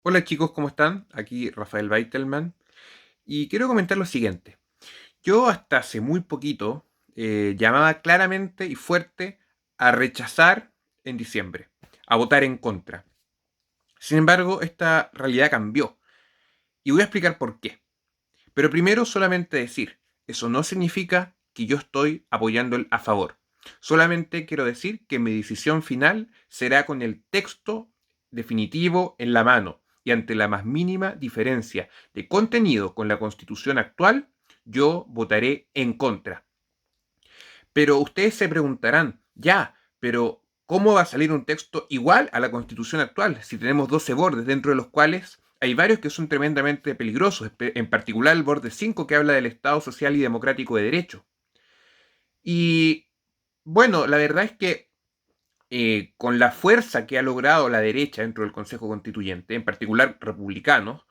Hola chicos, ¿cómo están? Aquí Rafael Weitelman y quiero comentar lo siguiente. Yo hasta hace muy poquito llamaba claramente y fuerte a rechazar en diciembre, a votar en contra. Sin embargo, esta realidad cambió y voy a explicar por qué. Pero primero solamente decir, eso no significa que yo estoy apoyando el a favor. Solamente quiero decir que mi decisión final será con el texto definitivo en la mano y ante la más mínima diferencia de contenido con la Constitución actual, yo votaré en contra. Pero ustedes se preguntarán, ya, pero ¿cómo va a salir un texto igual a la Constitución actual si tenemos 12 bordes dentro de los cuales hay varios que son tremendamente peligrosos, en particular el borde 5 que habla del Estado social y democrático de derecho? Y bueno, la verdad es que con la fuerza que ha logrado la derecha dentro del Consejo Constituyente, en particular republicanos,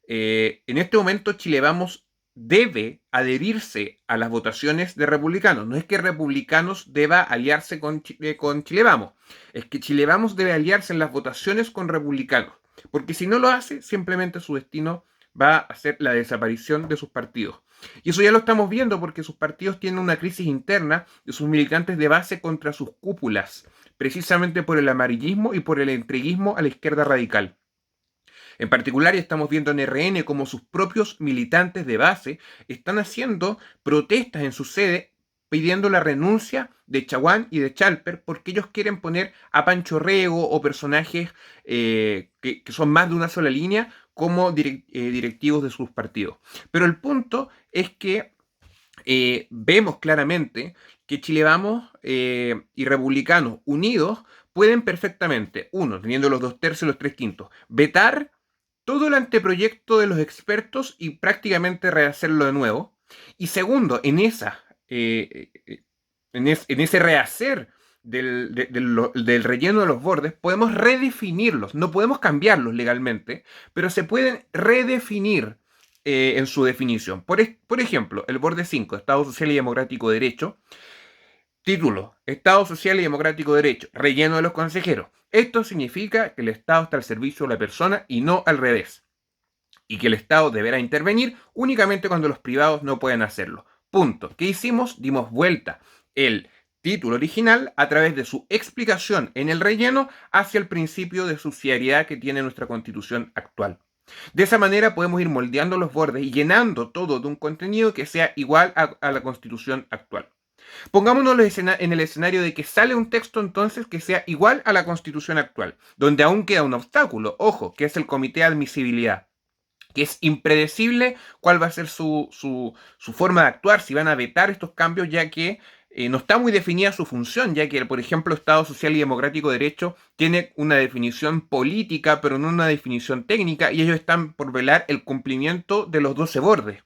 en este momento Chile Vamos debe adherirse a las votaciones de republicanos. No es que republicanos deba aliarse con Chile Vamos, es que Chile Vamos debe aliarse en las votaciones con republicanos, porque si no lo hace, simplemente su destino va a ser la desaparición de sus partidos. Y eso ya lo estamos viendo porque sus partidos tienen una crisis interna de sus militantes de base contra sus cúpulas, precisamente por el amarillismo y por el entreguismo a la izquierda radical. En particular, estamos viendo en RN como sus propios militantes de base están haciendo protestas en su sede pidiendo la renuncia de Chaguán y de Chalper porque ellos quieren poner a Pancho Rego o personajes que son más de una sola línea como directivos de sus partidos. Pero el punto es que vemos claramente que Chile Vamos y Republicanos unidos pueden perfectamente, uno, teniendo los 2/3 y los 3/5, vetar todo el anteproyecto de los expertos y prácticamente rehacerlo de nuevo. Y segundo, en ese rehacer del relleno de los bordes, podemos redefinirlos. No podemos cambiarlos legalmente, pero se pueden redefinir en su definición. Por ejemplo, el borde 5, Estado Social y Democrático de Derecho. Título: Estado Social y Democrático de Derecho. Relleno de los consejeros. Esto significa que el Estado está al servicio de la persona y no al revés, y que el Estado deberá intervenir únicamente cuando los privados no pueden hacerlo. Punto. ¿Qué hicimos? Dimos vuelta el título original a través de su explicación en el relleno hacia el principio de subsidiariedad que tiene nuestra Constitución actual. De esa manera podemos ir moldeando los bordes y llenando todo de un contenido que sea igual a la Constitución actual. Pongámonos en el escenario de que sale un texto entonces que sea igual a la Constitución actual, donde aún queda un obstáculo, ojo, que es el comité de admisibilidad, que es impredecible cuál va a ser su forma de actuar, si van a vetar estos cambios, ya que no está muy definida su función, ya que, por ejemplo, Estado Social y Democrático de Derecho tiene una definición política, pero no una definición técnica, y ellos están por velar el cumplimiento de los 12 bordes.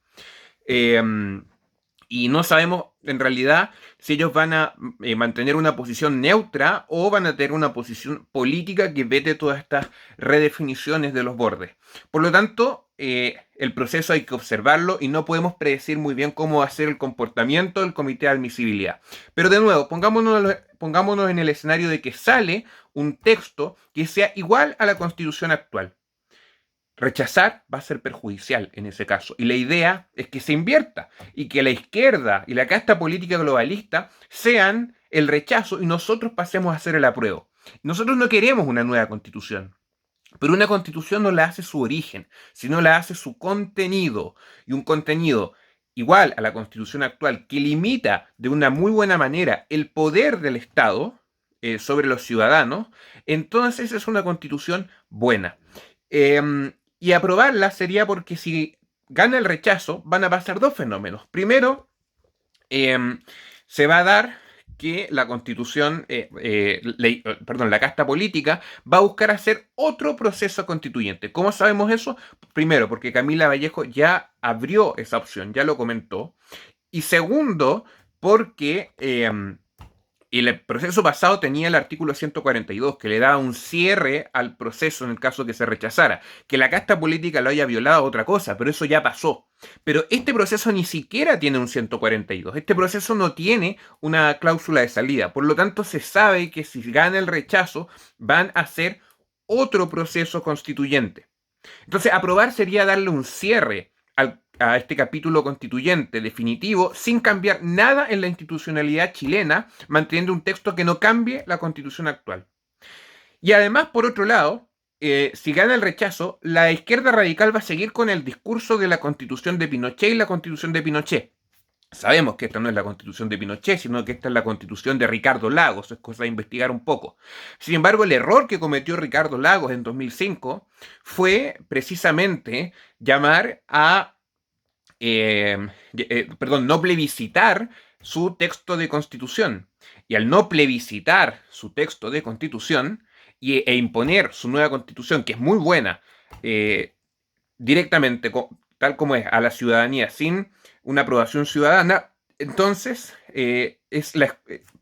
Eh, y no sabemos en realidad si ellos van a mantener una posición neutra o van a tener una posición política que vete todas estas redefiniciones de los bordes. Por lo tanto, el proceso hay que observarlo y no podemos predecir muy bien cómo va a ser el comportamiento del comité de admisibilidad. Pero de nuevo, pongámonos en el escenario de que sale un texto que sea igual a la Constitución actual. Rechazar va a ser perjudicial en ese caso. Y la idea es que se invierta y que la izquierda y la casta política globalista sean el rechazo y nosotros pasemos a ser el apruebo. Nosotros no queremos una nueva constitución, pero una constitución no la hace su origen, sino la hace su contenido. Y un contenido igual a la constitución actual que limita de una muy buena manera el poder del Estado sobre los ciudadanos, entonces es una constitución buena. Y aprobarla sería porque si gana el rechazo van a pasar dos fenómenos. Primero, eh, se va a dar que la constitución, perdón, la casta política va a buscar hacer otro proceso constituyente. ¿Cómo sabemos eso? Primero, porque Camila Vallejo ya abrió esa opción, ya lo comentó. Y segundo, porque el proceso pasado tenía el artículo 142 que le daba un cierre al proceso en el caso que se rechazara. Que la casta política lo haya violado otra cosa, pero eso ya pasó. Pero este proceso ni siquiera tiene un 142. Este proceso no tiene una cláusula de salida. Por lo tanto, se sabe que si gana el rechazo, van a hacer otro proceso constituyente. Entonces, aprobar sería darle un cierre a este capítulo constituyente definitivo sin cambiar nada en la institucionalidad chilena, manteniendo un texto que no cambie la constitución actual. Y además, por otro lado, si gana el rechazo, la izquierda radical va a seguir con el discurso de la constitución de Pinochet y la constitución de Pinochet. Sabemos que esta no es la constitución de Pinochet, sino que esta es la constitución de Ricardo Lagos, es cosa de investigar un poco. Sin embargo, el error que cometió Ricardo Lagos en 2005 fue precisamente llamar a, no plebiscitar su texto de constitución. Y al no plebiscitar su texto de constitución e imponer su nueva constitución, que es muy buena, directamente, tal como es, a la ciudadanía, sin una aprobación ciudadana, entonces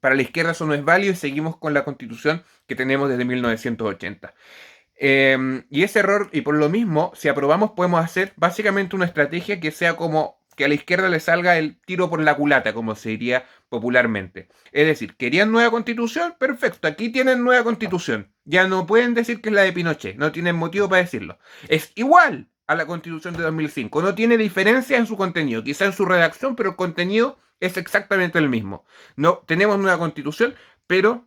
para la izquierda eso no es válido y seguimos con la constitución que tenemos desde 1980. Y ese error, y por lo mismo, si aprobamos, podemos hacer básicamente una estrategia que sea como que a la izquierda le salga el tiro por la culata, como se diría popularmente. Es decir, ¿querían nueva constitución? Perfecto, aquí tienen nueva constitución. Ya no pueden decir que es la de Pinochet, no tienen motivo para decirlo. Es igual a la constitución de 2005, no tiene diferencia en su contenido, quizá en su redacción, pero el contenido es exactamente el mismo. No, tenemos nueva constitución, pero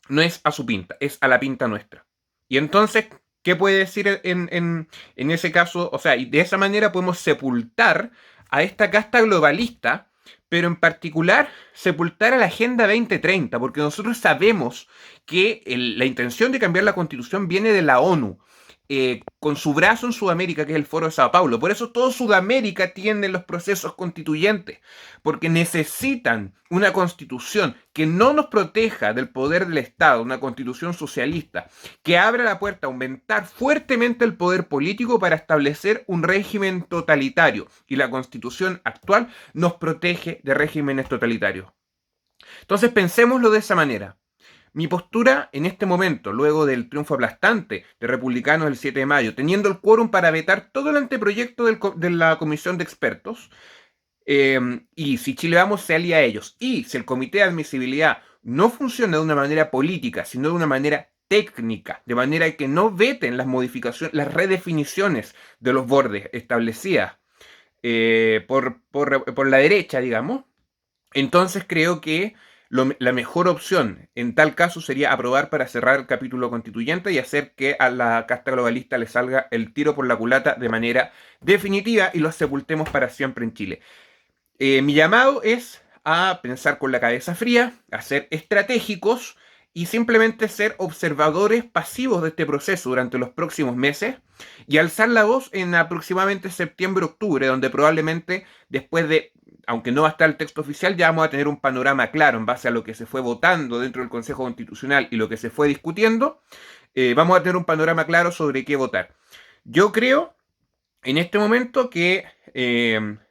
no es a su pinta, es a la pinta nuestra. Y entonces, ¿qué puede decir en ese caso? O sea, y de esa manera podemos sepultar a esta casta globalista, pero en particular sepultar a la Agenda 2030, porque nosotros sabemos que la intención de cambiar la constitución viene de la ONU. Con su brazo en Sudamérica, que es el Foro de Sao Paulo. Por eso todo Sudamérica tiene los procesos constituyentes, porque necesitan una constitución que no nos proteja del poder del Estado, una constitución socialista, que abra la puerta a aumentar fuertemente el poder político para establecer un régimen totalitario. Y la constitución actual nos protege de regímenes totalitarios. Entonces pensémoslo de esa manera. Mi postura en este momento, luego del triunfo aplastante de republicanos el 7 de mayo, teniendo el quórum para vetar todo el anteproyecto de la comisión de expertos, y si Chile Vamos se alía a ellos, y si el comité de admisibilidad no funciona de una manera política, sino de una manera técnica, de manera que no veten las modificaciones, las redefiniciones de los bordes establecidas por la derecha, digamos, entonces creo que la mejor opción en tal caso sería aprobar para cerrar el capítulo constituyente y hacer que a la casta globalista le salga el tiro por la culata de manera definitiva y los sepultemos para siempre en Chile. Mi llamado es a pensar con la cabeza fría, a ser estratégicos y simplemente ser observadores pasivos de este proceso durante los próximos meses y alzar la voz en aproximadamente septiembre-octubre, donde probablemente después de, aunque no va a estar el texto oficial, ya vamos a tener un panorama claro en base a lo que se fue votando dentro del Consejo Constitucional y lo que se fue discutiendo, vamos a tener un panorama claro sobre qué votar. Yo creo en este momento que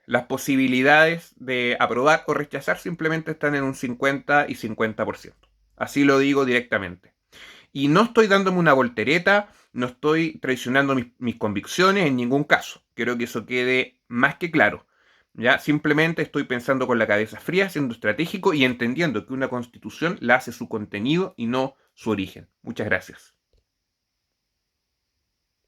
las posibilidades de aprobar o rechazar simplemente están en un 50 y 50%. Así lo digo directamente. Y no estoy dándome una voltereta, no estoy traicionando mis convicciones en ningún caso. Quiero que eso quede más que claro. ¿Ya? Simplemente estoy pensando con la cabeza fría, siendo estratégico y entendiendo que una constitución la hace su contenido y no su origen. Muchas gracias.